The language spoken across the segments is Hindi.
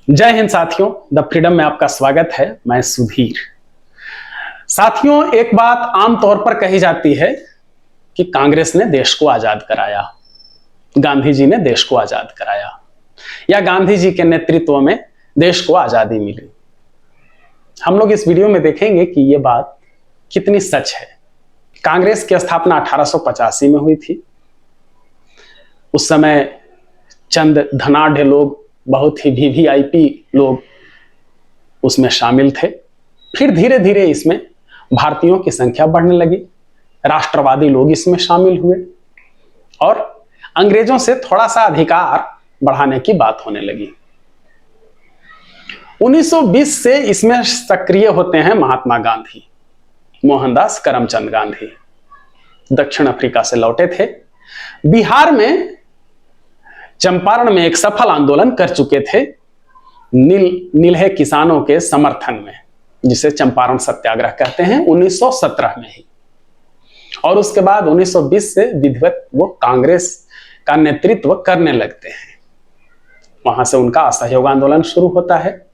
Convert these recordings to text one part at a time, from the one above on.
जय हिंद साथियों, द फ्रीडम में आपका स्वागत है। मैं सुधीर। साथियों, एक बात आमतौर पर कही जाती है कि कांग्रेस ने देश को आजाद कराया, गांधी जी ने देश को आजाद कराया, या गांधी जी के नेतृत्व में देश को आजादी मिली। हम लोग इस वीडियो में देखेंगे कि यह बात कितनी सच है। कांग्रेस की स्थापना 1885 में हुई थी। उस समय चंद धनाढ़ लोग, बहुत ही वीवीआईपी लोग उसमें शामिल थे। फिर धीरे धीरे इसमें भारतीयों की संख्या बढ़ने लगी, राष्ट्रवादी लोग इसमें शामिल हुए और अंग्रेजों से थोड़ा सा अधिकार बढ़ाने की बात होने लगी। 1920 से इसमें सक्रिय होते हैं महात्मा गांधी, मोहनदास करमचंद गांधी। दक्षिण अफ्रीका से लौटे थे। बिहार में चंपारण में एक सफल आंदोलन कर चुके थे नीलहे किसानों के समर्थन में, जिसे चंपारण सत्याग्रह कहते हैं, 1917 में ही। और उसके बाद 1920 से विधिवत वो कांग्रेस का नेतृत्व करने लगते हैं। वहां से उनका असहयोग आंदोलन शुरू होता है।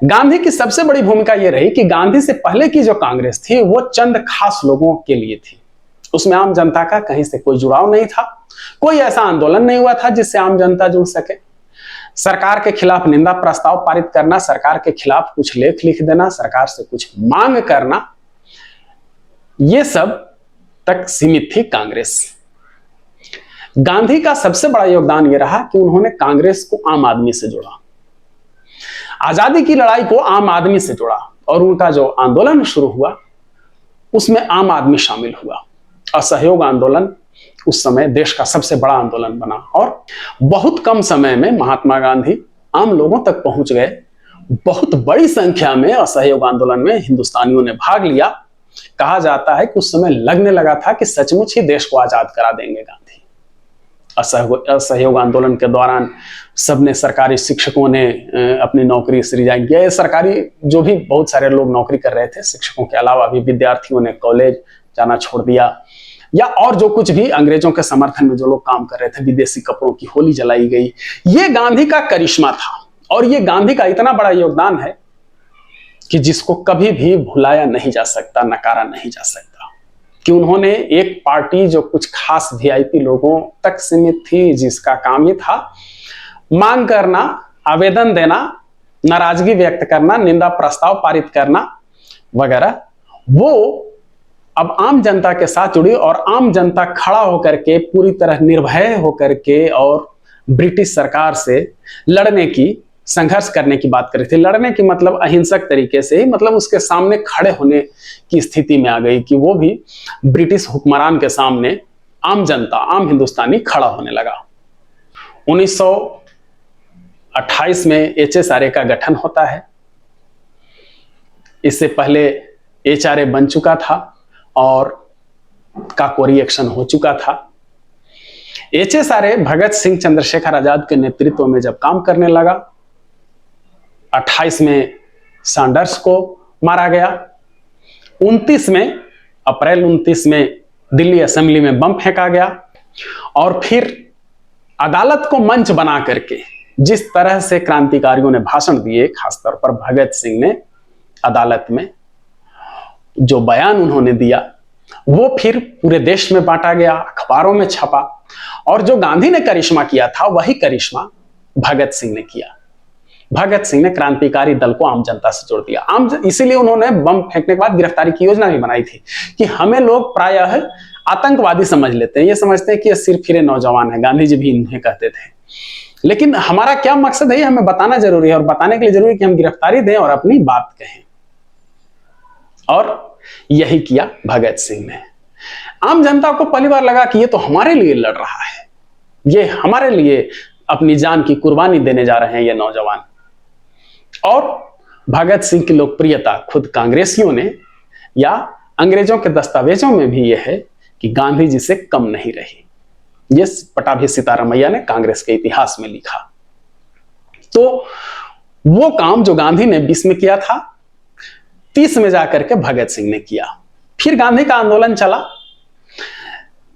गांधी की सबसे बड़ी भूमिका यह रही कि गांधी से पहले की जो कांग्रेस थी वो चंद खास लोगों के लिए थी। उसमें आम जनता का कहीं से कोई जुड़ाव नहीं था। कोई ऐसा आंदोलन नहीं हुआ था जिससे आम जनता जुड़ सके। सरकार के खिलाफ निंदा प्रस्ताव पारित करना, सरकार के खिलाफ कुछ लेख लिख देना, सरकार से कुछ मांग करना, यह सब तक सीमित थी कांग्रेस। गांधी का सबसे बड़ा योगदान यह रहा कि उन्होंने कांग्रेस को आम आदमी से जोड़ा, आजादी की लड़ाई को आम आदमी से जोड़ा, और उनका जो आंदोलन शुरू हुआ उसमें आम आदमी शामिल हुआ। असहयोग आंदोलन उस समय देश का सबसे बड़ा आंदोलन बना और बहुत कम समय में महात्मा गांधी आम लोगों तक पहुंच गए। बहुत बड़ी संख्या में असहयोग आंदोलन में हिंदुस्तानियों ने भाग लिया। कहा जाता है कि उस समय लगने लगा था कि सचमुच ही देश को आजाद करा देंगे गांधी। असहयोग आंदोलन के दौरान सबने, सरकारी शिक्षकों ने अपनी नौकरी से रिजाइन किया। सरकारी जो भी बहुत सारे लोग नौकरी कर रहे थे, शिक्षकों के अलावा भी विद्यार्थियों ने कॉलेज जाना छोड़ दिया, या और जो कुछ भी अंग्रेजों के समर्थन में जो लोग काम कर रहे थे, विदेशी कपड़ों की होली जलाई गई। ये गांधी का करिश्मा था और ये गांधी का इतना बड़ा योगदान है कि जिसको कभी भी भुलाया नहीं जा सकता, नकारा नहीं जा सकता। कि उन्होंने एक पार्टी जो कुछ खास वीआईपी लोगों तक सीमित थी, जिसका काम ही था मांग करना, आवेदन देना, नाराजगी व्यक्त करना, निंदा प्रस्ताव पारित करना वगैरह, वो अब आम जनता के साथ जुड़ी और आम जनता खड़ा होकर के, पूरी तरह निर्भय होकर के और ब्रिटिश सरकार से लड़ने की, संघर्ष करने की बात कर रही थी। लड़ने की मतलब अहिंसक तरीके से ही, मतलब उसके सामने खड़े होने की स्थिति में आ गई कि वो भी ब्रिटिश हुक्मरान के सामने आम जनता, आम हिंदुस्तानी खड़ा होने लगा। 1928 में HSRA का गठन होता है। इससे पहले HRA बन चुका था और काकोरी एक्शन हो चुका था। HSRA भगत सिंह चंद्रशेखर आजाद के नेतृत्व में जब काम करने लगा, 28 में सैंडर्स को मारा गया। 29 में, अप्रैल 29 में दिल्ली असेंबली में बम फेंका गया। और फिर अदालत को मंच बना करके जिस तरह से क्रांतिकारियों ने भाषण दिए, खासतौर पर भगत सिंह ने अदालत में जो बयान उन्होंने दिया, वो फिर पूरे देश में बांटा गया, अखबारों में छपा। और जो गांधी ने करिश्मा किया था, वही करिश्मा भगत सिंह ने किया। भगत सिंह ने क्रांतिकारी दल को आम जनता से जोड़ दिया। इसीलिए उन्होंने बम फेंकने के बाद गिरफ्तारी की योजना भी बनाई थी कि हमें लोग प्रायः आतंकवादी समझ लेते हैं, ये समझते हैं कि ये सिर्फ फिरे नौजवान है। गांधी जी भी इन्हें कहते थे। लेकिन हमारा क्या मकसद है, हमें बताना जरूरी है, और बताने के लिए जरूरी है कि हम गिरफ्तारी दें और अपनी बात कहें। और यही किया भगत सिंह ने। आम जनता को पहली बार लगा कि ये तो हमारे लिए लड़ रहा है, ये हमारे लिए अपनी जान की कुर्बानी देने जा रहे हैं ये नौजवान। और भगत सिंह की लोकप्रियता खुद कांग्रेसियों ने, या अंग्रेजों के दस्तावेजों में भी यह है कि गांधी जी से कम नहीं रही। यह पटाभी सीतारामैया ने कांग्रेस के इतिहास में लिखा। तो वो काम जो गांधी ने 20 में किया था, 30 में जाकर के भगत सिंह ने किया। फिर गांधी का आंदोलन चला।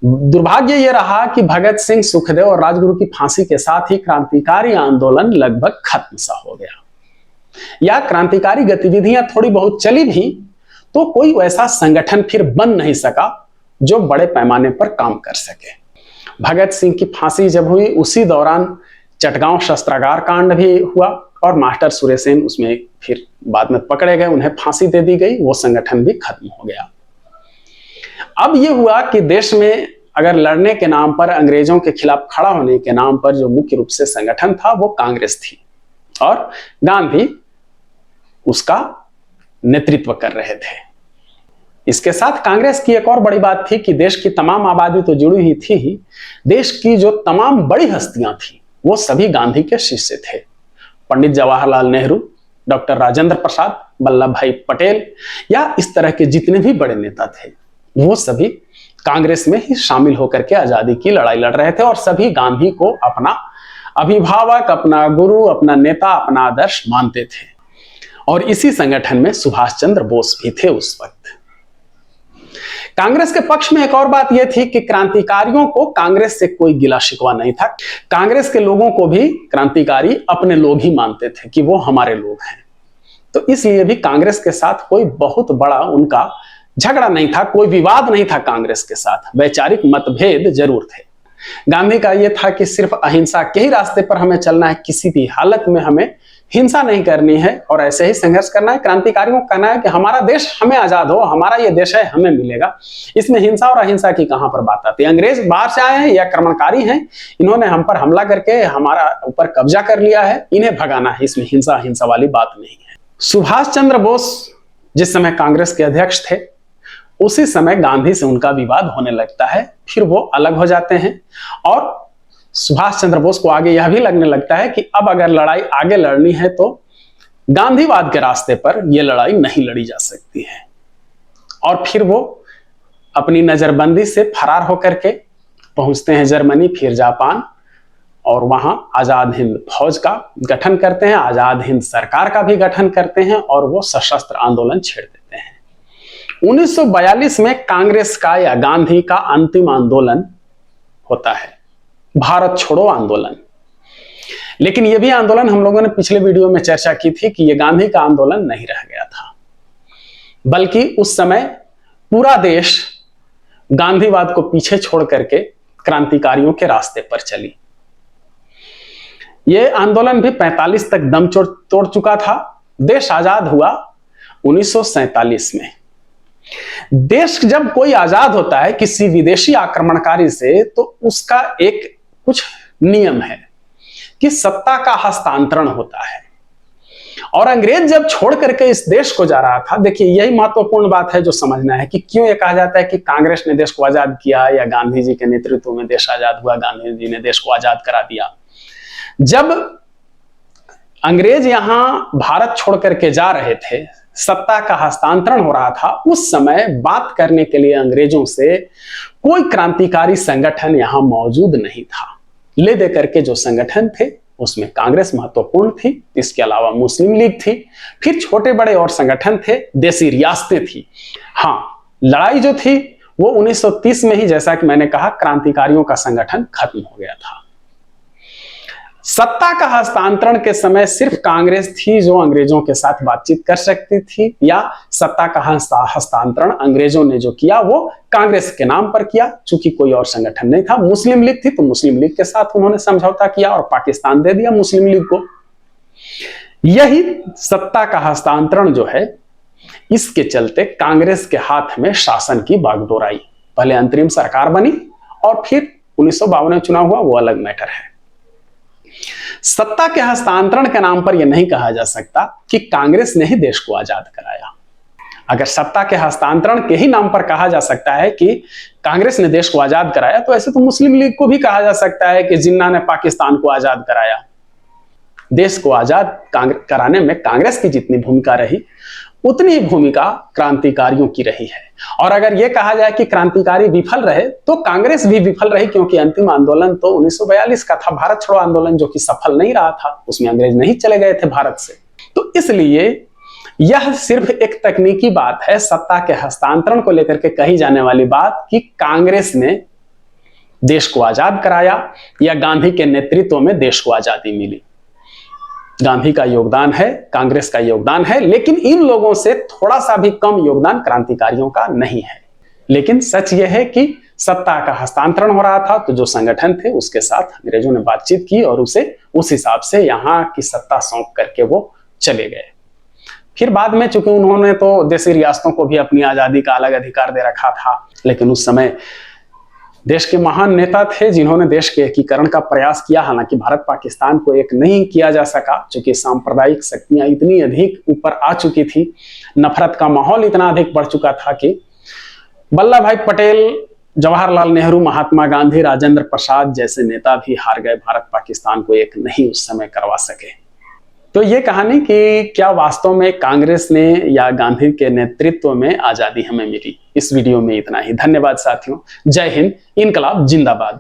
दुर्भाग्य यह रहा कि भगत सिंह, सुखदेव और राजगुरु की फांसी के साथ ही क्रांतिकारी आंदोलन लगभग खत्म सा हो गया। या क्रांतिकारी गतिविधियां थोड़ी बहुत चली भी तो कोई वैसा संगठन फिर बन नहीं सका जो बड़े पैमाने पर काम कर सके। भगत सिंह की फांसी जब हुई उसी दौरान चटगांव शस्त्रागार कांड भी हुआ और मास्टर सुरेसेन उसमें फिर बाद में पकड़े गए, उन्हें फांसी दे दी गई, वो संगठन भी खत्म हो गया। अब यह हुआ कि देश में अगर लड़ने के नाम पर, अंग्रेजों के खिलाफ खड़ा होने के नाम पर जो मुख्य रूप से संगठन था वो कांग्रेस थी और गांधी उसका नेतृत्व कर रहे थे। इसके साथ कांग्रेस की एक और बड़ी बात थी कि देश की तमाम आबादी तो जुड़ी ही थी ही, देश की जो तमाम बड़ी हस्तियां थी वो सभी गांधी के शिष्य थे। पंडित जवाहरलाल नेहरू, डॉक्टर राजेंद्र प्रसाद, वल्लभ भाई पटेल या इस तरह के जितने भी बड़े नेता थे वो सभी कांग्रेस में ही शामिल होकर के आजादी की लड़ाई लड़ रहे थे और सभी गांधी को अपना अभिभावक, अपना गुरु, अपना नेता, अपना आदर्श मानते थे। और इसी संगठन में सुभाष चंद्र बोस भी थे उस वक्त। कांग्रेस के पक्ष में एक और बात यह थी कि क्रांतिकारियों को कांग्रेस से कोई गिला शिकवा नहीं था। कांग्रेस के लोगों को भी क्रांतिकारी अपने लोग ही मानते थे कि वो हमारे लोग हैं। तो इसलिए भी कांग्रेस के साथ कोई बहुत बड़ा उनका झगड़ा नहीं था, कोई विवाद नहीं था कांग्रेस के साथ। वैचारिक मतभेद जरूर थे। गांधी का यह था कि सिर्फ अहिंसा के ही रास्ते पर हमें चलना है, किसी भी हालत में हमें हिंसा नहीं करनी है और ऐसे ही संघर्ष करना है। क्रांतिकारियों को कहना है कि हमारा देश हमें आजाद हो, हमारा ये देश है, हमें मिलेगा। इसमें हिंसा और अहिंसा की कहां पर बात आती है? अंग्रेज बाहर से आए हैं या आक्रमणकारी हैं, इन्होंने हम पर हमला करके हमारा ऊपर कब्जा कर लिया है, इन्हें भगाना है। इसमें हिंसा अहिंसा वाली बात नहीं है। सुभाष चंद्र बोस जिस समय कांग्रेस के अध्यक्ष थे उसी समय गांधी से उनका विवाद होने लगता है। फिर वो अलग हो जाते हैं और सुभाष चंद्र बोस को आगे यह भी लगने लगता है कि अब अगर लड़ाई आगे लड़नी है तो गांधीवाद के रास्ते पर यह लड़ाई नहीं लड़ी जा सकती है। और फिर वो अपनी नजरबंदी से फरार होकर के पहुंचते हैं जर्मनी, फिर जापान और वहां आजाद हिंद फौज का गठन करते हैं, आजाद हिंद सरकार का भी गठन करते हैं और वो सशस्त्र आंदोलन छेड़ देते हैं। 1942 में कांग्रेस का या गांधी का अंतिम आंदोलन होता है, भारत छोड़ो आंदोलन। लेकिन यह भी आंदोलन हम लोगों ने पिछले वीडियो में चर्चा की थी कि यह गांधी का आंदोलन नहीं रह गया था, बल्कि उस समय पूरा देश गांधीवाद को पीछे छोड़ करके क्रांतिकारियों के रास्ते पर चली। यह आंदोलन भी 45 तक दम तोड़ चुका था। देश आजाद हुआ 1947 में। देश जब कोई आजाद होता है किसी विदेशी आक्रमणकारी से तो उसका एक कुछ नियम है कि सत्ता का हस्तांतरण होता है। और अंग्रेज जब छोड़ करके इस देश को जा रहा था, देखिए यही महत्वपूर्ण बात है जो समझना है कि क्यों ये कहा जाता है कि कांग्रेस ने देश को आजाद किया या गांधी जी के नेतृत्व में देश आजाद हुआ, गांधी जी ने देश को आजाद करा दिया। जब अंग्रेज यहां भारत छोड़ करके जा रहे थे, सत्ता का हस्तांतरण हो रहा था, उस समय बात करने के लिए अंग्रेजों से कोई क्रांतिकारी संगठन यहां मौजूद नहीं था। ले दे करके जो संगठन थे उसमें कांग्रेस महत्वपूर्ण थी, इसके अलावा मुस्लिम लीग थी, फिर छोटे बड़े और संगठन थे, देसी रियासतें थी। हाँ, लड़ाई जो थी वो 1930 में ही, जैसा कि मैंने कहा, क्रांतिकारियों का संगठन खत्म हो गया था। सत्ता का हस्तांतरण के समय सिर्फ कांग्रेस थी जो अंग्रेजों के साथ बातचीत कर सकती थी, या सत्ता का हस्तांतरण अंग्रेजों ने जो किया वो कांग्रेस के नाम पर किया, चूंकि कोई और संगठन नहीं था। मुस्लिम लीग थी तो मुस्लिम लीग के साथ उन्होंने समझौता किया और पाकिस्तान दे दिया मुस्लिम लीग को। यही सत्ता का हस्तांतरण जो है, इसके चलते कांग्रेस के हाथ में शासन की बागडोर आई। पहले अंतरिम सरकार बनी और फिर 1952 में चुनाव हुआ, वो अलग मैटर है। सत्ता के हस्तांतरण के नाम पर यह नहीं कहा जा सकता कि कांग्रेस ने ही देश को आजाद कराया। अगर सत्ता के हस्तांतरण के ही नाम पर कहा जा सकता है कि कांग्रेस ने देश को आजाद कराया, तो ऐसे तो मुस्लिम लीग को भी कहा जा सकता है कि जिन्ना ने पाकिस्तान को आजाद कराया। देश को आजाद कराने में कांग्रेस की जितनी भूमिका रही उतनी भूमिका क्रांतिकारियों की रही है। और अगर यह कहा जाए कि क्रांतिकारी विफल रहे तो कांग्रेस भी विफल रही, क्योंकि अंतिम आंदोलन तो 1942 का था, भारत छोड़ो आंदोलन, जो कि सफल नहीं रहा था। उसमें अंग्रेज नहीं चले गए थे भारत से। तो इसलिए यह सिर्फ एक तकनीकी बात है, सत्ता के हस्तांतरण को लेकर के कही जाने वाली बात कि कांग्रेस ने देश को आजाद कराया या गांधी के नेतृत्व में देश को आजादी मिली। गांधी का योगदान है, कांग्रेस का योगदान है, लेकिन इन लोगों से थोड़ा सा भी कम योगदान क्रांतिकारियों का नहीं है। लेकिन सच यह है कि सत्ता का हस्तांतरण हो रहा था, तो जो संगठन थे उसके साथ अंग्रेजों ने बातचीत की और उसे उस हिसाब से यहां की सत्ता सौंप करके वो चले गए। फिर बाद में चूंकि उन्होंने तो देशी रियासतों को भी अपनी आजादी का अलग अधिकार दे रखा था, लेकिन उस समय देश के महान नेता थे जिन्होंने देश के एकीकरण का प्रयास किया। हालांकि भारत पाकिस्तान को एक नहीं किया जा सका, क्योंकि सांप्रदायिक शक्तियां इतनी अधिक ऊपर आ चुकी थी, नफरत का माहौल इतना अधिक बढ़ चुका था कि वल्लभ भाई पटेल, जवाहरलाल नेहरू, महात्मा गांधी, राजेंद्र प्रसाद जैसे नेता भी हार गए, भारत पाकिस्तान को एक नहीं उस समय करवा सके। तो ये कहानी कि क्या वास्तव में कांग्रेस ने या गांधी के नेतृत्व में आजादी हमें मिली। इस वीडियो में इतना ही। धन्यवाद साथियों। जय हिंद। इनकलाब जिंदाबाद।